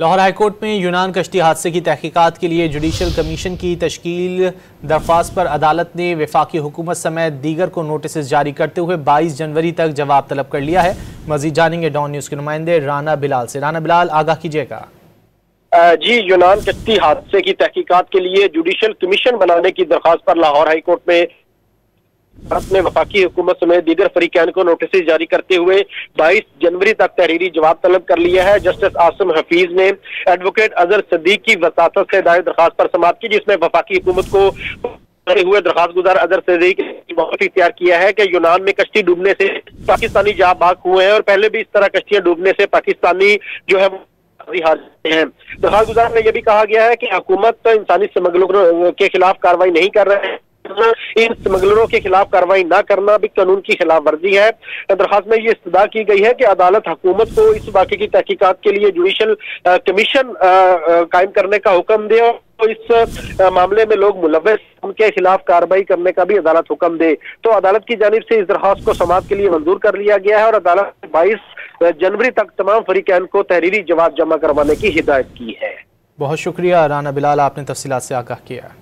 Lahore high court में यूनान कश्ती हादसे की तहकीकात के लिए जुडिशल कमीशन की तश्कील दरख्वास्त पर अदालत ने वफाकी हुकूमत समेत दीगर को नोटिस जारी करते हुए 22 जनवरी तक जवाब तलब कर लिया है। मजीद जानेंगे डॉन न्यूज़ के नुमाइंदे राना बिलाल से। राना बिलाल, आगाह कीजिएगा। जी, यूनान कश्ती हादसे की तहकीकात के लिए जुडिशल कमीशन बनाने की दरख्वास्त पर लाहौर हाईकोर्ट में भारत ने वफाकी हुकूमत समेत दीगर फरीकैन को नोटिस जारी करते हुए 22 जनवरी तक तहरीरी जवाब तलब कर लिया है। जस्टिस आसिम हफीज ने एडवोकेट अजहर सदीक की वसातत से दायर दरख्वास्त पर समाअत की, जिसमें वफाकी हुकूमत को हुए दरख्वास्त गुजार अजहर सदीक ने इख्तियार किया है कि यूनान में कश्ती डूबने से पाकिस्तानी जाँ बाग हुए हैं और पहले भी इस तरह कश्तियां डूबने से पाकिस्तानी जो है हैं। दरख्वास्त गुजार में यह भी कहा गया है कि हुकूमत इंसानी स्मगलरों के खिलाफ कार्रवाई नहीं कर रहे हैं, इन स्मगलरों के खिलाफ कार्रवाई न करना भी कानून की खिलाफ वर्जी है। दरख्वास्त में ये इस्तदा की गई है कि अदालत हुकूमत को इस वाक़े की तहकीकात के लिए जुडिशल कमीशन कायम करने का हुक्म दे और तो इस मामले में लोग मुलव्वस उनके खिलाफ कार्रवाई करने का भी अदालत हुक्म दे। तो अदालत की जानिब से इस दरख्वास्त को समाअत के लिए मंजूर कर लिया गया है और अदालत ने 22 जनवरी तक तमाम फरीकैन को तहरीरी जवाब जमा करवाने की हिदायत की है। बहुत शुक्रिया राना बिलाल, आपने तफसीलात से आगाह किया।